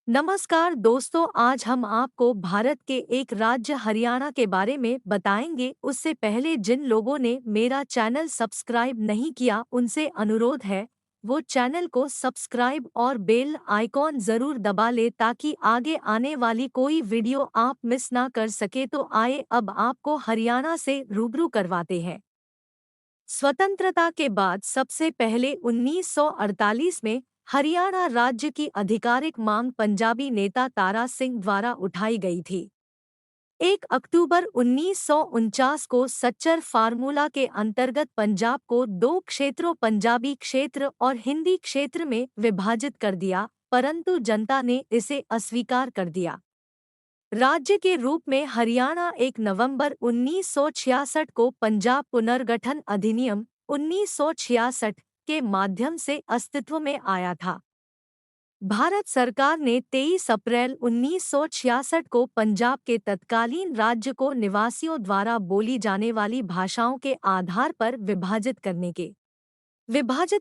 नमस्कार दोस्तों, आज हम आपको भारत के एक राज्य हरियाणा के बारे में बताएंगे। उससे पहले जिन लोगों ने मेरा चैनल सब्सक्राइब नहीं किया उनसे अनुरोध है वो चैनल को सब्सक्राइब और बेल आइकॉन जरूर दबा ले ताकि आगे आने वाली कोई वीडियो आप मिस ना कर सके। तो आइए अब आपको हरियाणा से रूबरू करवाते हैं। स्वतंत्रता के बाद सबसे पहले 1948 में हरियाणा राज्य की आधिकारिक मांग पंजाबी नेता तारा सिंह द्वारा उठाई गई थी। 1 अक्टूबर 1949 को सच्चर फार्मूला के अंतर्गत पंजाब को दो क्षेत्रों पंजाबी क्षेत्र और हिंदी क्षेत्र में विभाजित कर दिया, परंतु जनता ने इसे अस्वीकार कर दिया। राज्य के रूप में हरियाणा 1 नवंबर 1966 को पंजाब पुनर्गठन अधिनियम 1966 के माध्यम से अस्तित्व में आया था। भारत सरकार ने 23 अप्रैल 1966 को पंजाब के तत्कालीन राज्य को निवासियों द्वारा बोली जाने वाली भाषाओं के आधार पर विभाजित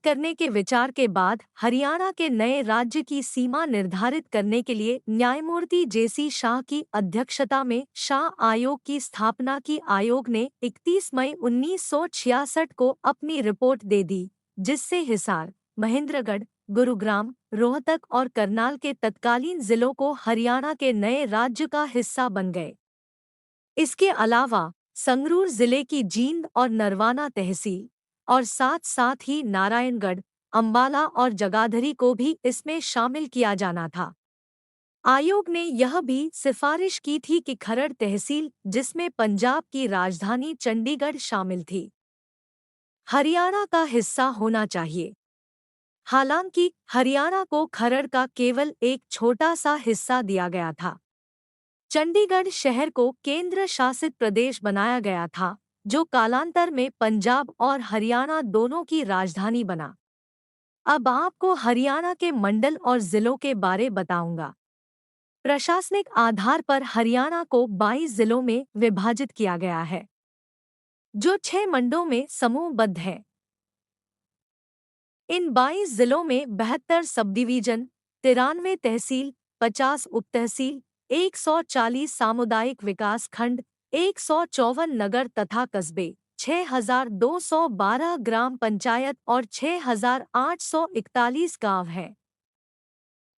करने के विचार के बाद हरियाणा के नए राज्य की सीमा निर्धारित करने के लिए न्यायमूर्ति जेसी शाह की अध्यक्षता में शाह आयोग की स्थापना की। आयोग ने 31 मई 1966 को अपनी रिपोर्ट दे दी, जिससे हिसार, महेंद्रगढ़, गुरुग्राम, रोहतक और करनाल के तत्कालीन जिलों को हरियाणा के नए राज्य का हिस्सा बन गए। इसके अलावा संगरूर जिले की जींद और नरवाना तहसील और साथ ही नारायणगढ़, अंबाला और जगाधरी को भी इसमें शामिल किया जाना था। आयोग ने यह भी सिफारिश की थी कि खरड़ तहसील, जिसमें पंजाब की राजधानी चंडीगढ़ शामिल थी, हरियाणा का हिस्सा होना चाहिए। हालांकि हरियाणा को खरड़ का केवल एक छोटा सा हिस्सा दिया गया था। चंडीगढ़ शहर को केंद्र शासित प्रदेश बनाया गया था, जो कालांतर में पंजाब और हरियाणा दोनों की राजधानी बना। अब आपको हरियाणा के मंडल और जिलों के बारे बताऊंगा। प्रशासनिक आधार पर हरियाणा को 22 जिलों में विभाजित किया गया है, जो 6 मंडलों में समूहबद्ध है। इन 22 जिलों में 72 सब डिवीजन, 93 तहसील, 50 उपतहसील, 140 सामुदायिक विकास खंड, 154 नगर तथा कस्बे, 6212 ग्राम पंचायत और 6841 गांव हैं।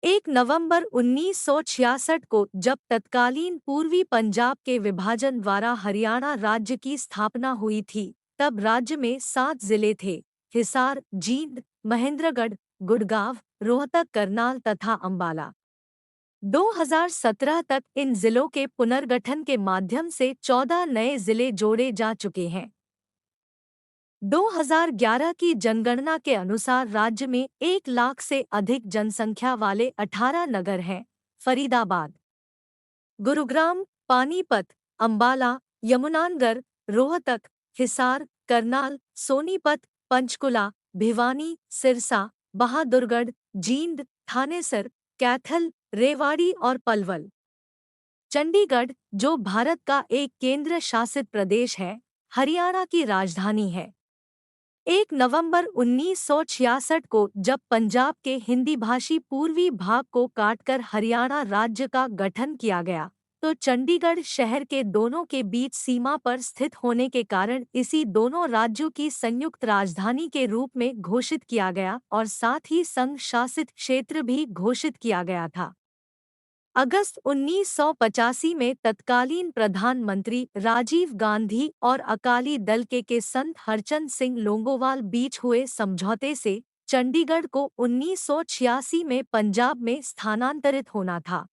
1 नवंबर 1966 को जब तत्कालीन पूर्वी पंजाब के विभाजन द्वारा हरियाणा राज्य की स्थापना हुई थी, तब राज्य में 7 जिले थे: हिसार, जींद, महेंद्रगढ़, गुड़गांव, रोहतक, करनाल तथा अंबाला। 2017 तक इन जिलों के पुनर्गठन के माध्यम से 14 नए जिले जोड़े जा चुके हैं। 2011 की जनगणना के अनुसार राज्य में 1 लाख से अधिक जनसंख्या वाले 18 नगर हैं: फरीदाबाद, गुरुग्राम, पानीपत, अंबाला, यमुनानगर, रोहतक, हिसार, करनाल, सोनीपत, पंचकुला, भिवानी, सिरसा, बहादुरगढ़, जींद, थानेसर, कैथल, रेवाड़ी और पलवल। चंडीगढ़, जो भारत का एक केंद्र शासित प्रदेश है, हरियाणा की राजधानी है। 1 नवंबर 1966 को जब पंजाब के हिंदी भाषी पूर्वी भाग को काटकर हरियाणा राज्य का गठन किया गया, तो चंडीगढ़ शहर के दोनों के बीच सीमा पर स्थित होने के कारण इसी दोनों राज्यों की संयुक्त राजधानी के रूप में घोषित किया गया और साथ ही संघ शासित क्षेत्र भी घोषित किया गया था। अगस्त 1985 में तत्कालीन प्रधानमंत्री राजीव गांधी और अकाली दल के संत हरचंद सिंह लोंगोवाल बीच हुए समझौते से चंडीगढ़ को 1986 में पंजाब में स्थानांतरित होना था।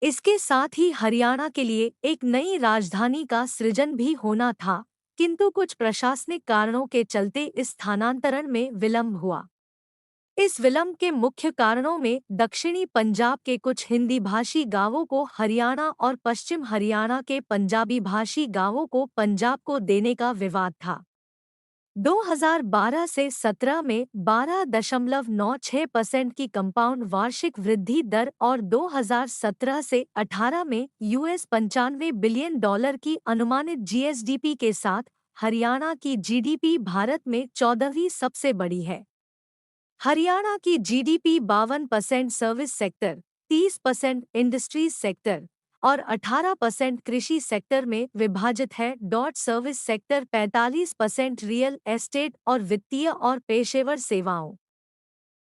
इसके साथ ही हरियाणा के लिए एक नई राजधानी का सृजन भी होना था, किंतु कुछ प्रशासनिक कारणों के चलते इस स्थानांतरण में विलंब हुआ। इस विलंब के मुख्य कारणों में दक्षिणी पंजाब के कुछ हिंदी भाषी गांवों को हरियाणा और पश्चिम हरियाणा के पंजाबी भाषी गांवों को पंजाब को देने का विवाद था। 2012 से 17 में 12.96% की कंपाउंड वार्षिक वृद्धि दर और 2017 से 18 में US $95 बिलियन की अनुमानित GSDP के साथ हरियाणा की GDP भारत में 14वीं सबसे बड़ी है। हरियाणा की GDP 52% service sector, 30% industries sector और 18% कृषि सेक्टर में विभाजित है। सर्विस सेक्टर 45% रियल एस्टेट और वित्तीय और पेशेवर सेवाओं,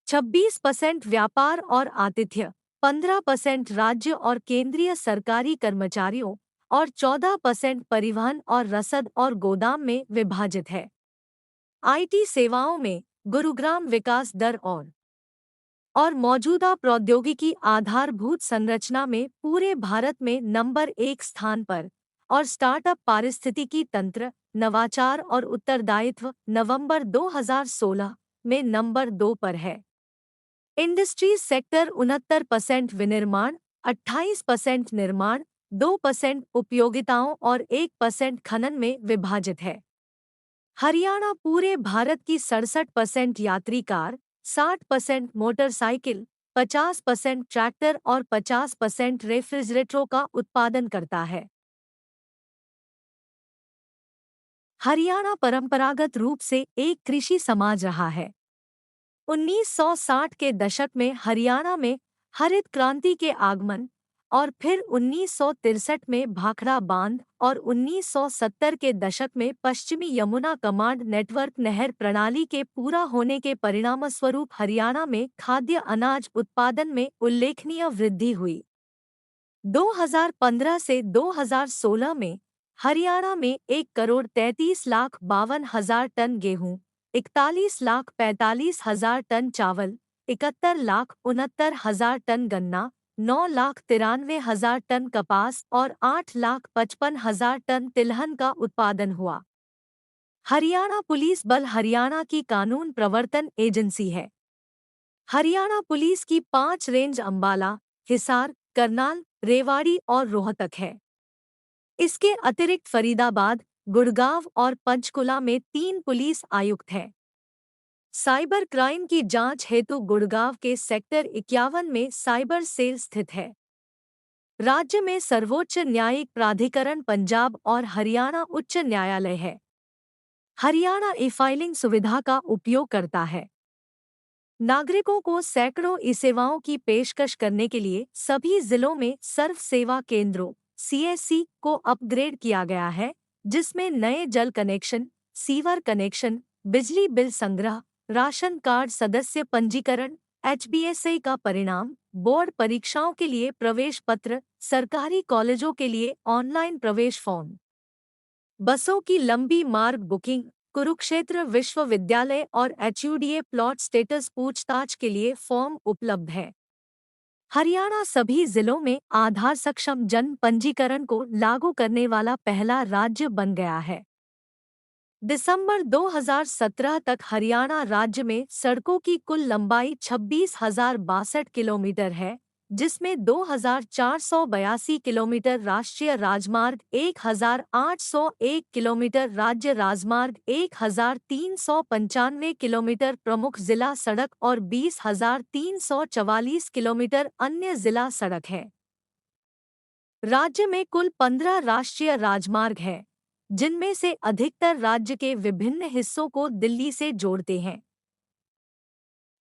26% व्यापार और आतिथ्य, 15% राज्य और केंद्रीय सरकारी कर्मचारियों और 14% परिवहन और रसद और गोदाम में विभाजित है। आईटी सेवाओं में गुरुग्राम विकास दर और मौजूदा प्रौद्योगिकी आधारभूत संरचना में पूरे भारत में नंबर 1 स्थान पर और स्टार्टअप पारिस्थितिकी तंत्र, नवाचार और उत्तरदायित्व नवंबर 2016 में नंबर 2 पर है। इंडस्ट्रीज सेक्टर 69% विनिर्माण, 28% निर्माण, 2% उपयोगिताओं और 1% खनन में विभाजित है। हरियाणा पूरे भारत की 67% यात्री कार, 60% मोटरसाइकिल, 50% ट्रैक्टर और 50% रेफ्रिजरेटरों का उत्पादन करता है। हरियाणा परंपरागत रूप से एक कृषि समाज रहा है। 1960 के दशक में हरियाणा में हरित क्रांति के आगमन और फिर 1963 में भाखड़ा बांध और 1970 के दशक में पश्चिमी यमुना कमांड नेटवर्क नहर प्रणाली के पूरा होने के परिणामस्वरूप हरियाणा में खाद्य अनाज उत्पादन में उल्लेखनीय वृद्धि हुई। 2015 से 2016 में हरियाणा में 1,33,52,000 टन गेहूं, 41,45,000 टन चावल, 71,69,000 टन गन्ना, 9,93,000 टन कपास और 8,55,000 टन तिलहन का उत्पादन हुआ। हरियाणा पुलिस बल हरियाणा की कानून प्रवर्तन एजेंसी है। हरियाणा पुलिस की 5 रेंज अंबाला, हिसार, करनाल, रेवाड़ी और रोहतक है। इसके अतिरिक्त फरीदाबाद, गुड़गांव और पंचकुला में 3 पुलिस आयुक्त हैं। साइबर क्राइम की जांच हेतु गुड़गांव के सेक्टर 51 में साइबर सेल स्थित है। राज्य में सर्वोच्च न्यायिक प्राधिकरण पंजाब और हरियाणा उच्च न्यायालय है। हरियाणा ई-फाइलिंग सुविधा का उपयोग करता है। नागरिकों को सैकड़ों ई-सेवाओं की पेशकश करने के लिए सभी जिलों में सर्व सेवा केंद्रों (सीएससी) को अपग्रेड किया गया है, जिसमें नए जल कनेक्शन, सीवर कनेक्शन, बिजली बिल संग्रह, राशन कार्ड सदस्य पंजीकरण, एचबीएसई का परिणाम, बोर्ड परीक्षाओं के लिए प्रवेश पत्र, सरकारी कॉलेजों के लिए ऑनलाइन प्रवेश फॉर्म, बसों की लंबी मार्ग बुकिंग, कुरुक्षेत्र विश्वविद्यालय और एचयूडीए प्लॉट स्टेटस पूछताछ के लिए फॉर्म उपलब्ध है। हरियाणा सभी जिलों में आधार सक्षम जन पंजीकरण को लागू करने वाला पहला राज्य बन गया है। दिसंबर 2017 तक हरियाणा राज्य में सड़कों की कुल लंबाई 26,062 किलोमीटर है, जिसमें 2,482 किलोमीटर राष्ट्रीय राजमार्ग, 1,801 किलोमीटर राज्य राजमार्ग, 1,395 किलोमीटर प्रमुख जिला सड़क और 20,344 किलोमीटर अन्य जिला सड़क है। राज्य में कुल 15 राष्ट्रीय राजमार्ग हैं, जिनमें से अधिकतर राज्य के विभिन्न हिस्सों को दिल्ली से जोड़ते हैं।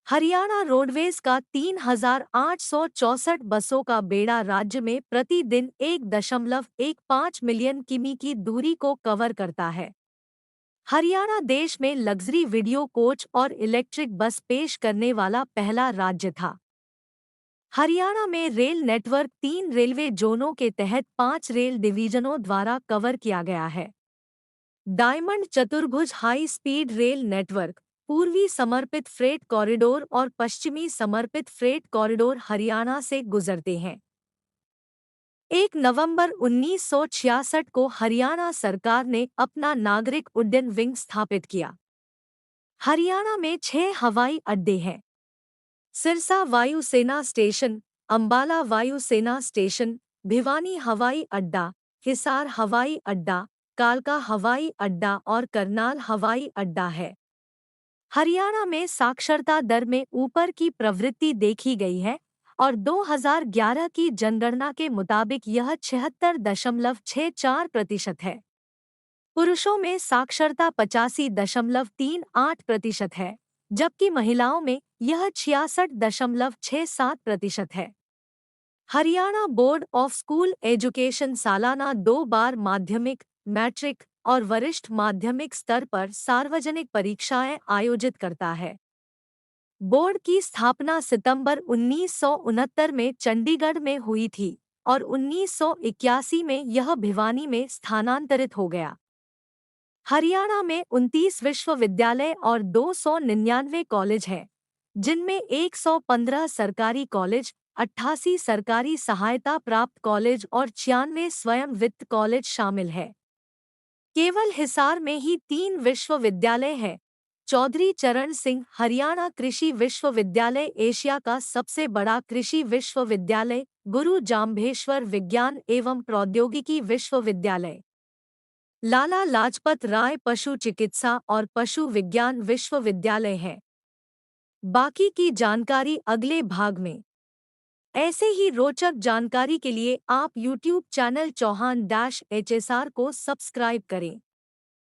हरियाणा रोडवेज का 3,864 बसों का बेड़ा राज्य में प्रतिदिन 1.15 मिलियन किमी की दूरी को कवर करता है। हरियाणा देश में लग्जरी वीडियो कोच और इलेक्ट्रिक बस पेश करने वाला पहला राज्य था। हरियाणा में रेल नेटवर्क 3 रेलवे जोनों के तहत 5 रेल डिवीजनों द्वारा कवर किया गया है। डायमंड चतुर्भुज हाई स्पीड रेल नेटवर्क, पूर्वी समर्पित फ्रेट कॉरिडोर और पश्चिमी समर्पित फ्रेट कॉरिडोर हरियाणा से गुजरते हैं। 1 नवंबर 1966 को हरियाणा सरकार ने अपना नागरिक उड्डयन विंग स्थापित किया। हरियाणा में 6 हवाई अड्डे हैं। सिरसा वायुसेना स्टेशन, अंबाला वायुसेना स्टेशन, भिवानी हवाई अड्डा, हिसार हवाई अड्डा, कालका हवाई अड्डा और करनाल हवाई अड्डा है। हरियाणा में साक्षरता दर में ऊपर की प्रवृत्ति देखी गई है और 2011 की जनगणना के मुताबिक यह 76.64% है। पुरुषों में साक्षरता 85.38% है, जबकि महिलाओं में यह 66.67% है। Haryana board of school education सालाना 2 बार माध्यमिक, मैट्रिक और वरिष्ठ माध्यमिक स्तर पर सार्वजनिक परीक्षाएं आयोजित करता है। बोर्ड की स्थापना सितंबर 1969 में चंडीगढ़ में हुई थी और 1981 में यह भिवानी में स्थानांतरित हो गया। हरियाणा में 29 विश्वविद्यालय और 299 कॉलेज हैं, जिनमें 115 सरकारी कॉलेज, 88 सरकारी सहायता प्राप्त कॉलेज और 96 स्वयं वित्त कॉलेज शामिल है। केवल हिसार में ही 3 विश्वविद्यालय हैं। चौधरी चरण सिंह हरियाणा कृषि विश्वविद्यालय एशिया का सबसे बड़ा कृषि विश्वविद्यालय, गुरु जाम्भेश्वर विज्ञान एवं प्रौद्योगिकी विश्वविद्यालय, लाला लाजपत राय पशु चिकित्सा और पशु विज्ञान विश्वविद्यालय है। बाकी की जानकारी अगले भाग में। ऐसे ही रोचक जानकारी के लिए आप YouTube चैनल चौहान HSR को सब्सक्राइब करें।